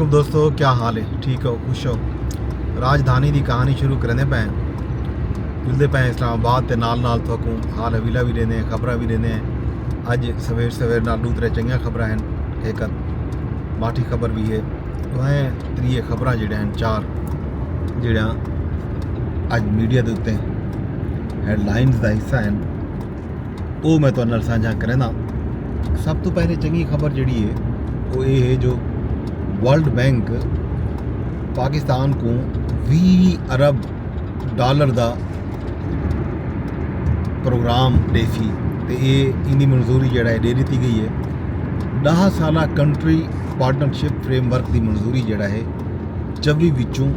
दोस्तों, क्या हाल है? ठीक हो? खुश हो? राजधानी की कहानी शुरू करने पे जुलते पे इस्लामाबाद के नाल थोकूँ हाल हवीला भी लेने खबर भी लेने अज सवेर सवेर नाल दूसरे चंगिया खबर हैं। एक माठी खबर भी है वह त्रीए खबर जोड़िया हैं चार जोड़िया अज मीडिया के उत्ते हैडलाइनस का हिस्सा हैं वो मैं तुहाडे नाल साझा करना। सब तो पहले चंगी खबर जी है वो ये है जो वर्ल्ड बैंक पाकिस्तान को 20 अरब डॉलर का प्रोग्राम देसी तो ये इनकी मंजूरी जड़ा है दे दी गई है। 10 साल कंट्री पार्टनरशिप फ्रेमवर्क की मंजूरी जड़ा है 24 विचों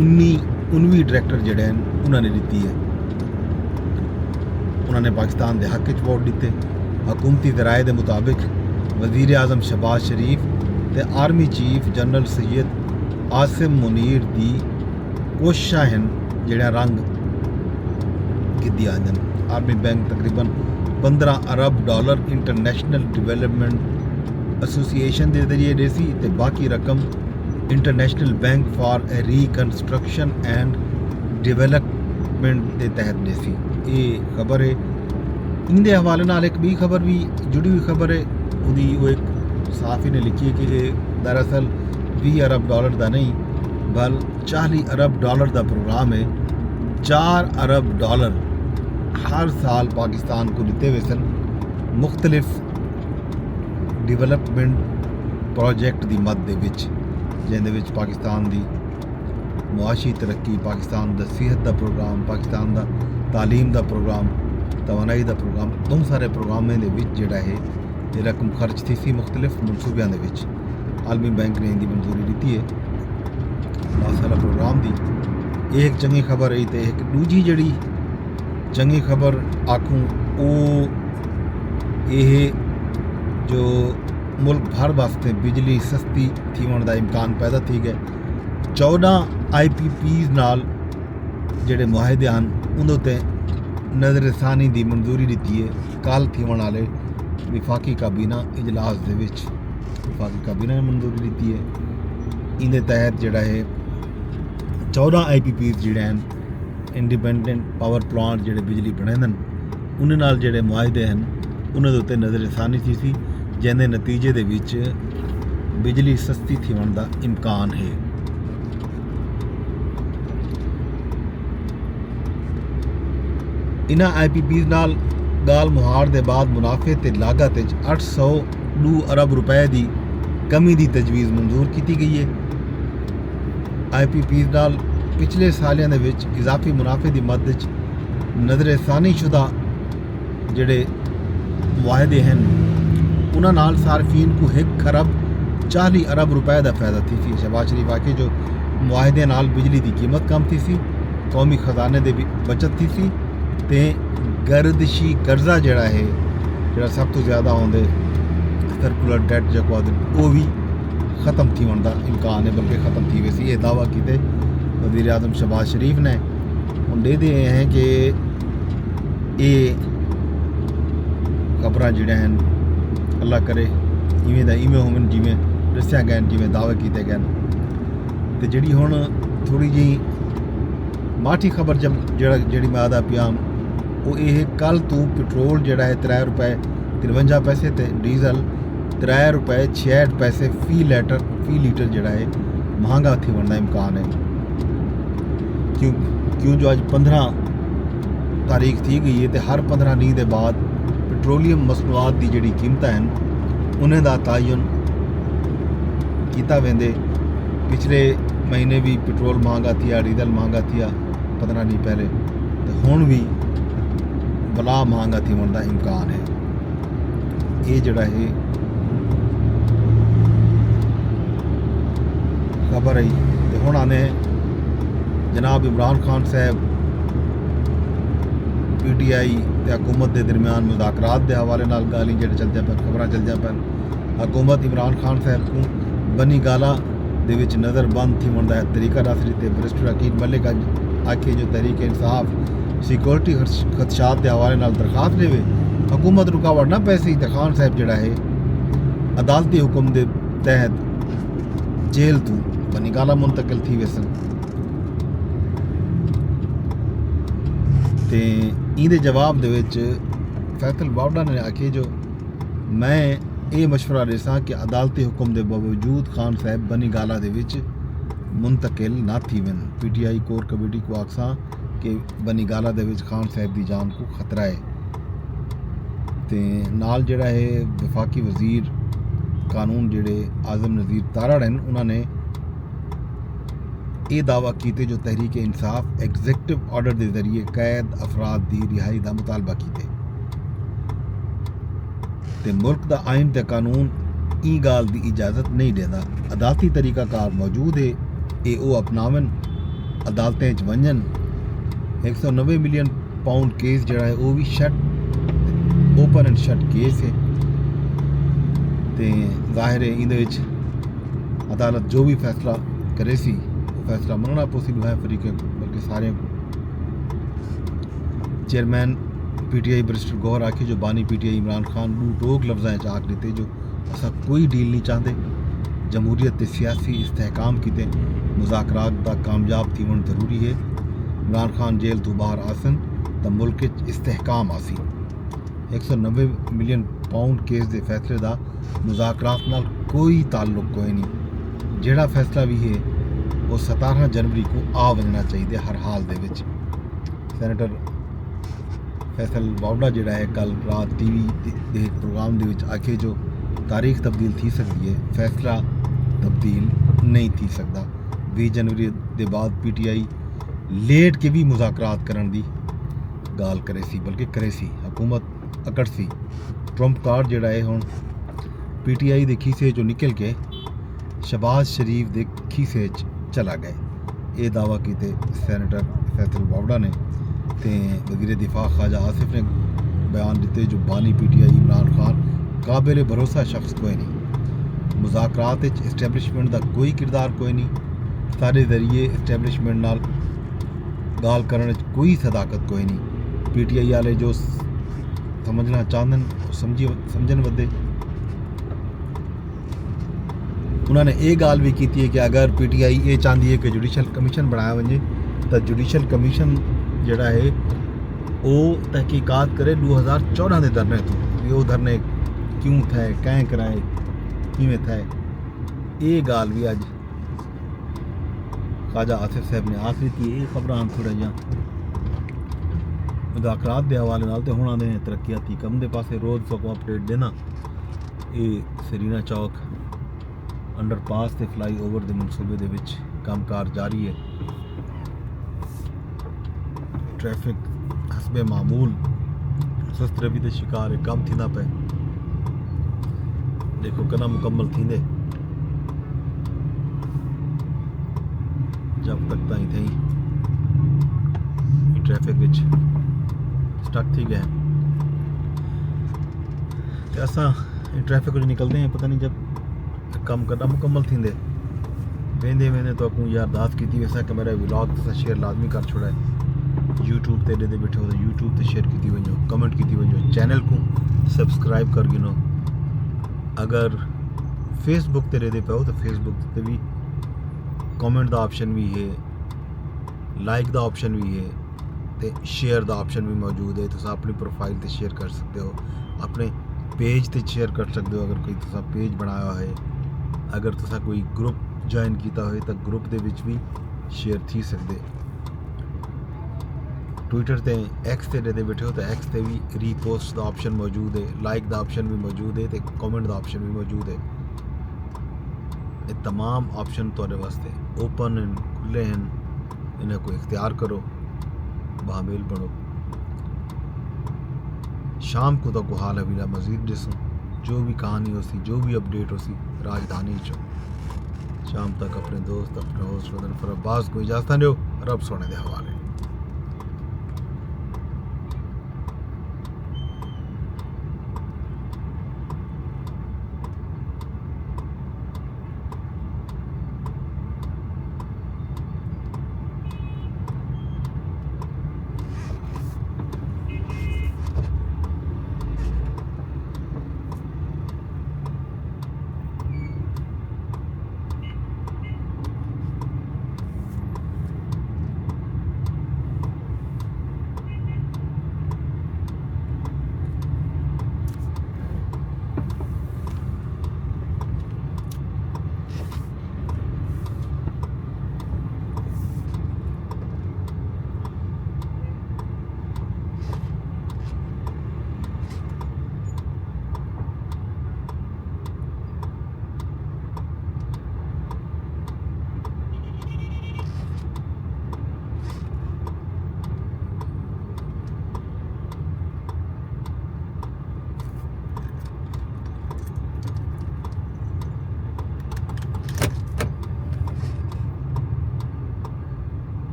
19 डायरैक्टर जड़े हैं उन्होंने दी है। उन्होंने पाकिस्तान के हक वोट दिते। हुकूमती जराए के मुताबिक वजीर आजम शहबाज शरीफ ते army chief general Syed Asim Munir की कोशिशां हैं जड़ा रंग गिद्दियां हैं। आर्मी बैंक तकरीबन 15 अरब डॉलर इंटरनेशनल डिवेलपमेंट एसोसीएशन के जरिए देसी ते बाकी रकम international bank for reconstruction and development के तहत देसी। ये खबर है। इनके हवाले नाल एक भी खबर भी जुड़ी हुई खबर है उदी वो एक साफी ने लिखी है कि ये दरअसल 20 अरब डॉलर का नहीं बल 40 अरब डॉलर का प्रोग्राम है। 4 अरब डॉलर हर साल पाकिस्तान को दिते हुए सन मुख्तलिफ डिवेलपमेंट प्रोजेक्ट की मद जिंदे पाकिस्तान की मुआशी तरक्की, पाकिस्तान का सेहत का प्रोग्राम, पाकिस्तान का तालीम का प्रोग्राम, तवानाई का प्रोग्राम, बहुत सारे प्रोग्रामों के जोड़ा है ये रकम खर्च थी सी मुख्तलिफ मनसूबों के। आलमी बैंक ने इनकी मंजूरी दी है 10 साल प्रोग्राम की। एक चंगी खबर है तो एक दूजी जड़ी चंगी खबर आखूँ वो ये जो मुल्क भर वास्ते बिजली सस्ती थीवन का इम्कान पैदा थी गए। 14 IPPs नाल जेडे मुआहदे हैं उन्होंने नज़रसानी की मंजूरी दी है। कल थीवन वाले विफाकी काबीना इजलास दे विच विफाकी काबीना ने मंजूरी दी है। इनके तहत जोड़ा है 14 IPPs जोड़े हैं इंडिपेंडेंट पावर प्लांट जोड़े बिजली बने उन्हें नाल जोड़े मुआहदे हैं उन्होंने उत्ते नज़रसानी थी सी जिसके नतीजे दे विच बिजली सस्ती थीवन का इम्कान है। इन्हां IPPs नाल गाल मुहार के बाद मुनाफे ते लागत 802 अरब रुपए की कमी की तजवीज़ मंजूर की गई है। IPPs नाल पिछले सालों के विच इजाफी मुनाफे की मद नज़रसानी शुदा जोड़े मुआहदे हैं उन्होंने नाल सार्फिन को 1 खरब 40 अरब रुपए का फायदा थी सी। शहबाज शरीफ आके जो मुआहदे नाल बिजली की कीमत कम थी सी, कौमी खजाने की भी बचत थी सी ते गर्दिशी कर्जा जड़ा है जड़ा सब तो ज़्यादा आते सर्कुलर डेट जो वो भी ख़त्म थी होने का इम्कान है, बल्कि ख़त्म थी वैसी ये दावा किए वज़ीर आज़म शहबाज शरीफ ने। हम दे दे हैं कि ये खबर जोड़िया हैं अल्लाह करे इवें इवें होवन जिमें दसिया गए जिमें दावे किए गए। तो जी हुण थोड़ी जी माठी खबर जब जी मैं आदा पिया वो ये कल तो पेट्रोल जोड़ा है 3 रुपए 53 पैसे तो डीजल 3 रुपए 66 पैसे फी लीटर जोड़ा है महंगा थी बनने का इम्कान है। क्यों जो आज 15 तारीख थी गई है तो हर 15 नी के बाद पेट्रोलियम मसनूआत की जी कीमत हैं उन्हें का तयन किया वेंदे। पिछले महीने भी पेट्रोल महंगा थिया, डीजल महंगा थिया 15 नी पहले, तो हुण भी बला महंगा थी होने का इम्कान है। ये जड़ा है खबर आई तो हुण आने जनाब इमरान खान साहब PTI ते हुकूमत के दरमियान मुज़ाकरात के हवाले नाल गाली जेडे चलते पे खबर चलदियां पैन। हुकूमत इमरान खान साहब को बनी गाला दे विच नज़रबंद थी होने का तरीका दस रही। बैरिस्टर अकील मलिक आके जो तहरीक इंसाफ सिक्योरिटी खदशात के हवाले नाल दरखास्त लेवे हुकूमत रुकावट ना पैसी तो खान साहब जड़ा है अदालती हुक्म के तहत जेल तू बनीगाला मुंतकिल थी वैसन ते इहदे जवाब दे विच फैसल बावड़ा ने आखे जो मैं ये मशवरा देसां कि अदालती हुक्म के बावजूद खान साहब बनीगाला दे विच मुंतकिल ना थी वन। PTI कोर कमेटी को आखसां कि बनीगाला दे विच खान साहब की जान को खतरा है। ते नाल जिहड़ा है वफाकी वजीर कानून जिहड़े आज़म नज़ीर तारड़ हैं उन्होंने ये दावा किए जो तहरीक इंसाफ एग्जीक्यूटिव ऑर्डर के जरिए कैद अफराद की रिहाई का मुतालबा किए ते मुल्क का आइन ते कानून ई गाल की इजाज़त नहीं देता। अदालती तरीकाकार मौजूद है ये वो अपनावन अदालतें वंजन। 190 मिलियन पाउंड केस जड़ा है वो भी shut open and shut case है ते जाहिर है इंदे विच अदालत जो भी फैसला करे सी फैसला मनना पॉसिबल है फरीकें को बल्कि सारे को। चेयरमैन PTI बैरिस्टर गौहर आखे जो बानी PTI इमरान खान बू टोक लफ्ज़ आख दिते जो असा कोई डील नहीं चाहते। जमहूरियत सियासी इस्तेहकाम किते मुज़ाकरात दा कामयाब थीवन जरूरी है। इमरान खान जेल तो बाहर आसन तो मुल्क इस्तेहकाम आसी। 190 मिलियन पाउंड केस के फैसले का मुज़ाकरात नाल कोई ताल्लुक कोई नहीं। जेड़ा फैसला भी है वो 17 जनवरी को आ बनना चाहिए हर हाल दे विच। सैनेटर फैसल बावड़ा जिहड़ा है कल रात TV के एक प्रोग्राम दे विच आखे जो तारीख तब्दील थी सकती है फैसला तब्दील नहीं थी सकता। 20 जनवरी के बाद PTI लेट के भी मुज़ाकरात करन दी गाल करे सी बल्कि करे सी हुकूमत अकड़ सी। ट्रंप कार्ड जिहड़ा है हुण PTI के खीसे चो निकल के शहबाज शरीफ के खीसे चला गए। ये दावा किए सैनेटर फैसल बावड़ा ने ते वज़ीर दिफा ख्वाजा आसिफ ने बयान दिते जो बानी PTI इमरान खान काबिल भरोसा शख्स कोई नहीं। मुज़ाकरात इस्टैबलिशमेंट का कोई किरदार कोई नहीं। सारे जरिए इस्टैबलिशमेंट नाल गाल करने कोई सदाकत कोई नहीं। PTI वाले जो समझना चाहते समझन वधे। उन्होंने ये गाल भी की है कि अगर PTI ये चाहती है कि जुडिशल कमीशन बनाया वजे तो जुडिशल कमीशन जड़ा है वो तहकीकात करे 2014 के धरने तो वो धरने क्यों थे कैं कराए किमें थे। ये गाल भी अज ख्वाजा आसिफ साहब ने आखिरी थी। ये खबर हम थोड़ा जहाँ मुज़ाकरात के हवाले नाल ते हुण आंदे ने तरक्याती कम के पासे रोज़ सगों अपडेट देना। ये सरीना चौक अंडरपास ते फ्लाई ओवर के मनसूबे दे विच कामकार जारी है। ट्रैफिक हसबे मामूल सस्त्रबी के शिकार है कम थींदा पे देखो कना मुकम्मल थींदे जब तक ताई थी ट्रैफिक विच स्टक थी गए ते असां ट्रैफिक विच निकलते हैं पता नहीं जब कम करना मुकम्मल थींदे वेंदे वेंदे तो अकूं यार दास की वैसा कि मेरा व्लॉग तुसां शेयर लाजमी कर छोड़ा है। यूट्यूब ते ॾे बैठे हो तो यूट्यूब ते शेयर की वजो कमेंट की वजो चैनल को सब्सक्राइब कर गिनो। अगर फेसबुक ते ॾे पे हो तो फेसबुक ते भी कमेंट का ऑप्शन भी है लाइक का ऑप्शन भी है ते शेयर का ऑप्शन भी मौजूद है। तुम अपनी प्रोफाइल ते शेयर कर सकते हो अपने पेज ते शेयर कर सकते हो। अगर कोई तुसा पेज बनाया है अगर तुसा कोई ग्रुप ज्वाइन किया हो तो ग्रुप दे विच भी शेयर थी सकते। ट्विटर ते X ते दे बैठे हो तो X ते भी रीपोस्ट का ऑप्शन मौजूद है लाइक का ऑप्शन भी मौजूद है तो कमेंट का ऑप्शन भी मौजूद है। ये तमाम ऑप्शन तुहाडे वास्ते ओपन एंड खुले हैं। इन्हें को इख्तियार करो बामेल बनो। शाम को तो को हाल अभी मजीद दिसो जो भी कहानी हो सी जो भी अपडेट हो सी राजधानी चो। शाम तक अपने दोस्त अपने होस्ट वदन फर अब्बास को इजाजत दो रब सोने के हवाले।